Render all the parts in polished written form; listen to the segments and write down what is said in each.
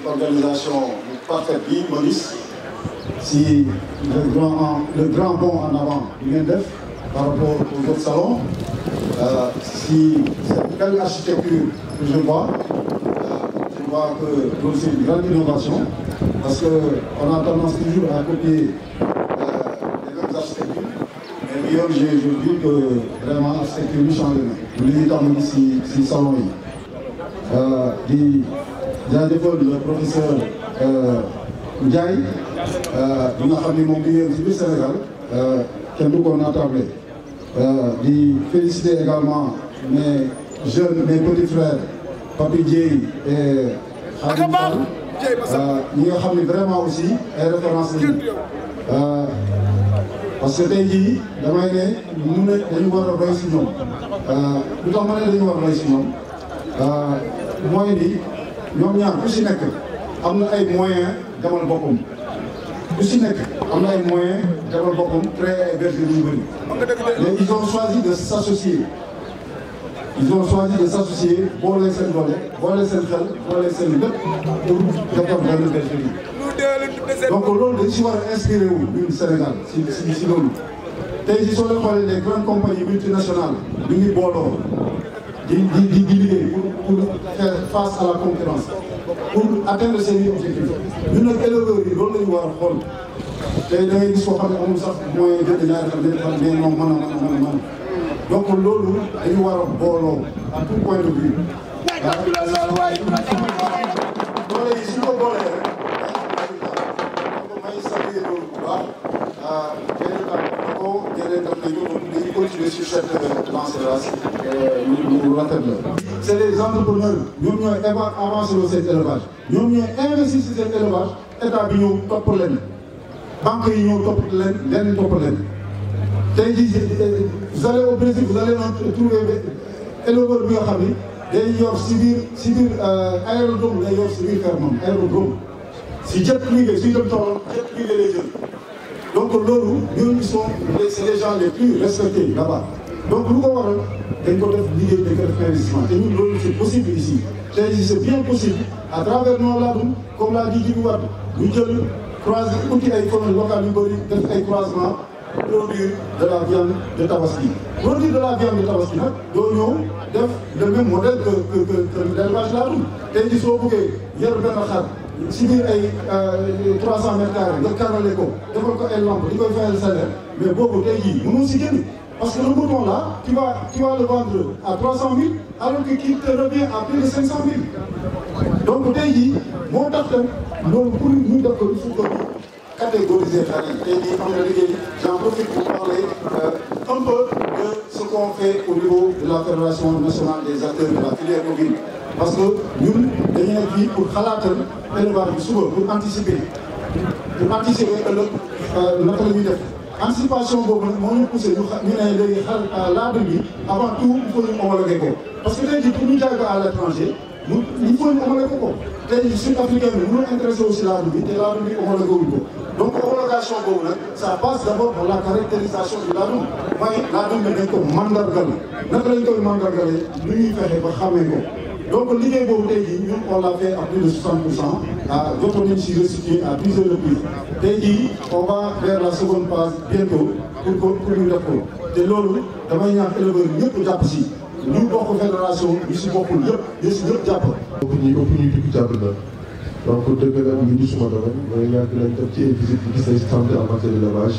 organisation parfaite bi ma gis si le grand bond en avant bi ngeen def par rapport aux autres salons si cette belle architecture que je vois que c'est une grande innovation parce qu'on a tendance toujours à copier les mêmes architectures. Mais bien, j'ai vu que vraiment l'architecture bi changé na. li ñu tax ma gis si salon yi. di jaajëfal le professeur Ndiaye bi nga xam ni moom di yéen si biir Sénégal kenn du ko naatable. di féliciter également mes jeunes mes petits frères Papi Dieye et Khadim Fall ñi nga xam ni vraiment aussi ay références lañu. parce que tey jii damay ne dañu war a roy si ñoom lu tax ma ne dañu war a roy si ñoom mooy ni ñoom ñaar ku si nekk am na ay moyens demal boppam ku si nekk am na ay moyens demal boppam créer ay bergeries yu bëri mais ils ont choisi de s'associer boole seen doole boole seen xel boole seen lépp pour defar benn bergerie. donc loolu dañ si war a inspiré wu ñun Sénégal si loolu tey jii soo leen xoolee les grandes compagnies multinationales ñu ngi booloo di liggéey pour faire face à la concurrence pour atteindre seen i objectifs ñun nag éleveurs yi loolu la ñu war a xool tey da ngay gis koo xam ne amul sax moyen jënd ñaari xam ne moom mën a donc loolu dañu war a booloo à tout point de vue loolu yi su ko boolee rek may saluer loolu bu baax dañuy continuer sur cette lancée ñu rafet la. c'est les entrepreneurs ñoom ñooy avancer loo seen élevage ñoom ñooy investir si seen élevage état bi ñëw topp leen banques yi ñëw topp leen topp leen. tey jii vous allez au Brésil vous allez trouver éleveur bi nga xam ni day yor si biir aérodrome lay yor si biir ferme aérodrome si jet privé suy dem toolam jet privé lay jël. donc loolu ñooñu c'est les gens les plus respectés là-bas donc lu ko waral dañ ko def liggéey dañ ko def investissement te ñun loolu c'est possible ici tey jii c'est bien possible à travers nos laadum comme l'a dit Djibi Wade ñu jël croise uti ay communes locales yu bëri def ay croisement produire de la viande de tabaski. produire de la viande de tabaski nag doo ñëw def le même modèle que l'élevage laadum tey jii soo bëggee yor benn xar si biir ay 300 mètres carrés nga carrelé ko defal ko ay lampe di koy fayal salaire mais boobu tey jii mënoo si génn parce que le mouton là tu vas le vendre à 300 000 alors que qu'il te revient à plus de 500 000 donc tey jii moo tax tam loolu pour ñu def ko il faut que catégoriser xar yi tey jii am na liggéey j'en profite pour parler un peu de ce qu'on fait au niveau de la fédération nationale des acteurs de la filière ovine parce que ñun dañu nekk fii pour xalaatal élevage bi suba pour anticiper ëllëg naka la ñuy def anticipation boobu nag moo ñu poussé ñu ne léegi laadum bi avant tout il faut ñu homologuer ko parce que tey jii pour ñu jaay ko à l'étranger il faut ñu homologuer ko tey jii sud-africain bi mënul intéressé aussi laadum bi te laadum bi homologué wuñ ko donc homologation boobu nag ça passe d'abord par la caractérisation du laadum mooy laadum bi dañ ko mandargal naka lañ koy mandargalee lu ñuy fexe ba xamee ko. donc liggéey boobu tey jii ñun on l'a fait à plus de 60% jotoon nañu si restituer à plusieurs reprises tey jii on va vers la seconde phase bientôt pour ñu def ko te loolu damay ñaan éleveurs ñëpp jàpp si ñu bokk fédération ñu si bokkul ñëpp jàpp. ëpp ñu dugg jàpp na donc dëgg la ñu ngi suma domaine mooy ñàkk nañ def ci ay visite bi gis ay stand en matière d'élevage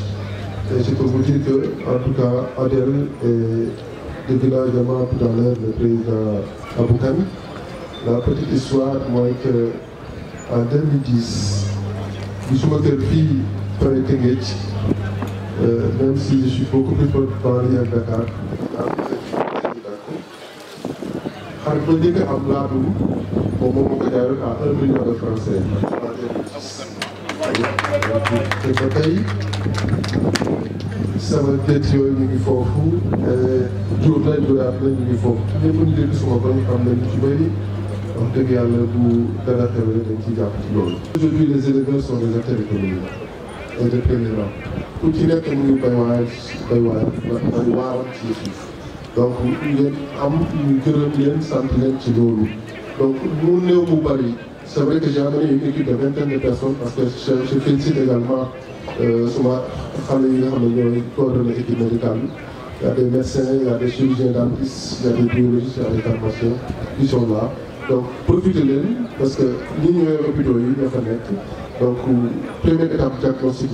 et je peux vous dire que en tout cas ADEL et dégg naa également tout à l'heure le président Abou Kane. La petite histoire mooy que en 2010 gisuma kër fii près Tëngéej même si je suis beaucoup plus banlieue à Dakar xar ba njëkk a am laadum moom moo ko jaayoon à 1 million de francs te ba tey sama tët yooyu ñu ngi foofu jur nañ juraat nañ ñu ngi foofu ñëpp ñu dégg suma ko xam nañ ci bëri wax dëgg yàlla bu dara xewee dañ ciy jàpp ci loolu. Aujourd'hui les éleveurs sont des acteurs économiques et des présidents ku ci nekk mu ngi bay waaram ci yëf yi donc ngeen am ñu gërëm leen sant leen ci loolu donc mu néew mu bari C'est vrai que j'ai amené une équipe de vingtaine de personnes parce que je félicite également souvent les coordonnées équipe médicale. Il y a des médecins, il y a des chirurgiens dentistes, il y a des biologistes, il y a des pharmaciens qui sont là. Donc profitez-les parce que l'union hôpitaux yi ñoo fa nekk. Donc première étape diagnostic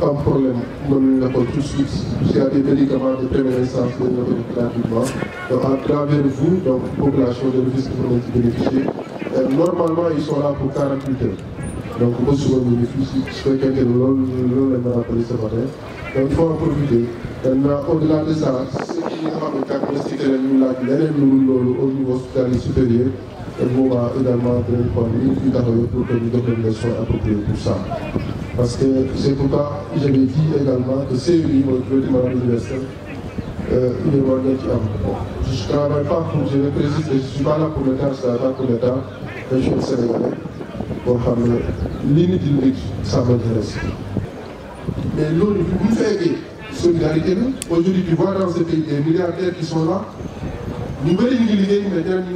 un problème mën na ko tout de suite. Il y a des médicaments de première instance qui sont gratuitement. Donc à travers vous, donc population de Rufisque qui vont bénéficier. Normalement ils sont là pour 48 heures. Donc ba suba ñu ngi fii su fekkente ne loolu lañ ma rappelé ce matin. Donc il faut en profiter. Maintenant au-delà de ça, ceux qui nga xam ne diagnostiqué nañ ñu laaj leneen lu dul loolu au niveau hospitalier supérieur. Et nous également de pour que nous donnions les soins appropriés pour ça. Parce que c'est pourquoi j'avais dit également que c'est lui, notre document universel, il est loin d'être. Je ne travaille pas pour, je le précise, je ne suis pas là pour l'État, je ne travaille pas pour l'État, mais je suis Sénégalais. Bon, l'unité, ça m'intéresse. Mais l'autre, vous faites solidarité, aujourd'hui tu vois dans ce pays des milliardaires qui sont là, nous voulons une ligue, mais dernière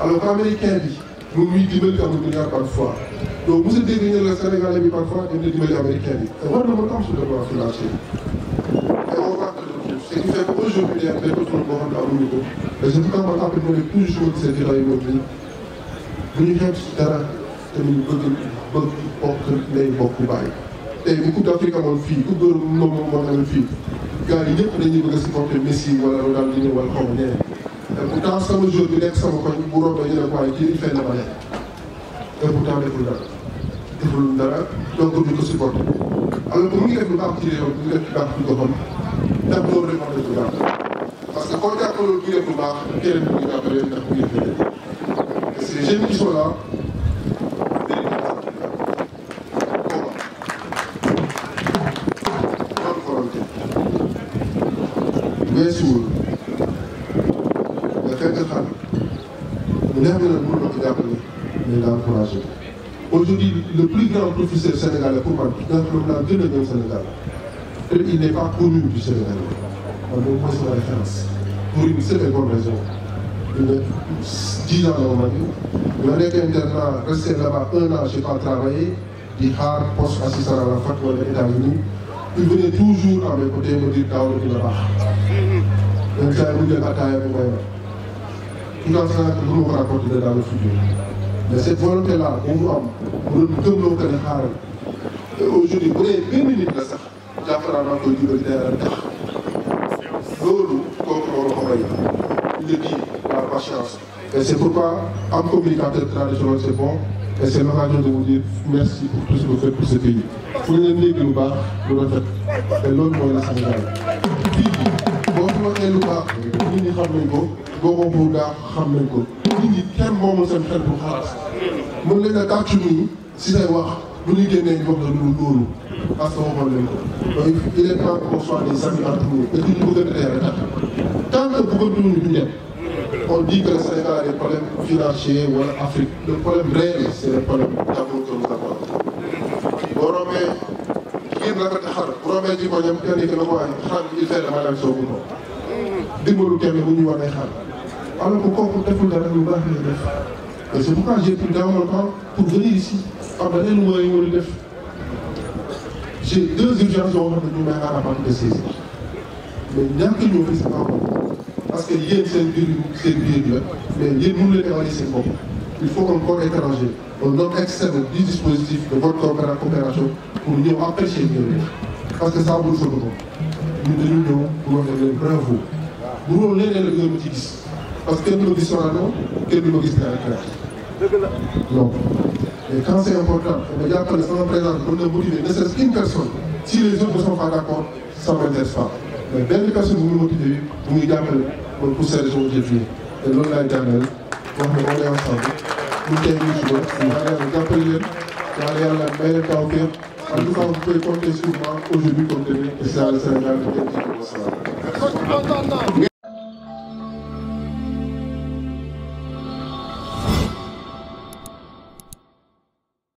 alors qu'Américain dit, nous lui disons qu'un milliard parfois. Donc vous êtes désigné le Sénégalais parfois et nous disons l'Américain dit. Et moi, je me tombe sur le plan financier. Et on va te le dire. Ce qui fait qu'aujourd'hui, il y a des autres programmes à l'unico. Et c'est pourquoi on appelle toujours ces dirailles immobiliers. Nous n'y sommes pas que nous devons beaucoup bailler. Et beaucoup d'Afrique à mon fille, beaucoup de monde à mon fille. Car il y a des gens qui supportent Messi ou Ronaldinho ou Alcomé. Et pourtant, sama jour bi nekk sama koñ bu rombee ñu ne ko waaye kii il fait na ma nekk et pourtant deful dara donc ñu ko supporté alors que mu ngi def lu baax ci réew mi mu ngi def lu baax ci goxam ndax loolu rek moo def lu baax parce que koo jàppaloon kii def lu baax keneen mu ngi jàppale ndax mu ngi def lu baax et ces jeunes qui sont là bonne volonté weesuwul aujourd'hui, le plus grand professeur sénégalais pour moi, Sénégal, il n'est pas connu du Sénégal. On a c'est la référence. Pour une seule et bonne raison. Il est 10 ans dans ma vie. Il a été internat, resté là-bas 1 an, je n'ai pas travaillé. Il a poste assistant à la fac aux États-Unis. Il venait toujours à mes côtés me dire Daoud il là-bas. Donc ça a eu des batailles avec moi. Tout en sachant que nous nous rapportons dans le futur. Mais cette volonté-là, on nous donne que les xaaral. Et aujourd'hui, bu dee 2 minutes la sax jàppalaa naa koy jubal dara tax. Loolu kooku loolu ko may. Il le dit, la patience. Et c'est pourquoi, en communicateur traditionnel, c'est bon. Et c'est l'occasion de vous dire merci pour tout ce que vous faites pour ce pays. Fu ñu leen léegi lu baax lu rafet. Et loolu mooy la Sénégal. Fii boo fi waxee lu baax nit ñi xam nañ ko. boo ko bu daa xam nañ ko nit ñi kenn moomul seen xel bu xalaat mën nañ la tàccu nii si say wax bu ñuy génnee ñu wax la lu loolu parce que waxoon nañ ko donc il est temps qu'on soit des amis entre nous et duñu bëggante tey rek tant que bëggatuñu duñ dem on dit que le Sénégal a des problèmes financiers wala Afrique le problème réel c'est le problème d'amour que nous avons boo rombee kii la ko te xar bu rombee ci ko ñam kenn ki la ko waaye xar il fait dama dem soo ko dimbalu kenn bu ñuy wax ay xar alors que kooku deful dara lu baax la def et c'est pourquoi j'ai pris dans mon temps pour venir ici xam nga leen mooy war a def j'ai 2 urgences yoo xam ne ñu may xaar à partir de 16 heures mais ñàkk ñëw fi c'est pas bon parce que yéen seen biir la mais yéen mënu leen évaluer seen bopp il faut un corps étranger un homme externe du dispositif de votre coopération pour ñëw apprécier ñëw parce que ça bul fa ko ñun dañu ñëw pour wax leen bravo bu loolu leneen la gën a ci gis parce que kenn du ma gis Sorano kenn du ma gis non mais quand c'est important ma jàppale sama présence mën na motiver ne serait-ce qu'une personne si les autres ne sont pas d'accord ça m'intéresse pas mais benn personne bu ñu motiver bu muy jàppale man pour ces raisons j'ai fini te loolu laay jàngale wax ne on est ensemble ñu tey ñu suba yàlla jàppale leen yàlla may leen taw fépp en tout cas vous pouvez compter sur moi aujourd'hui comme demain et c'est le Sénégal de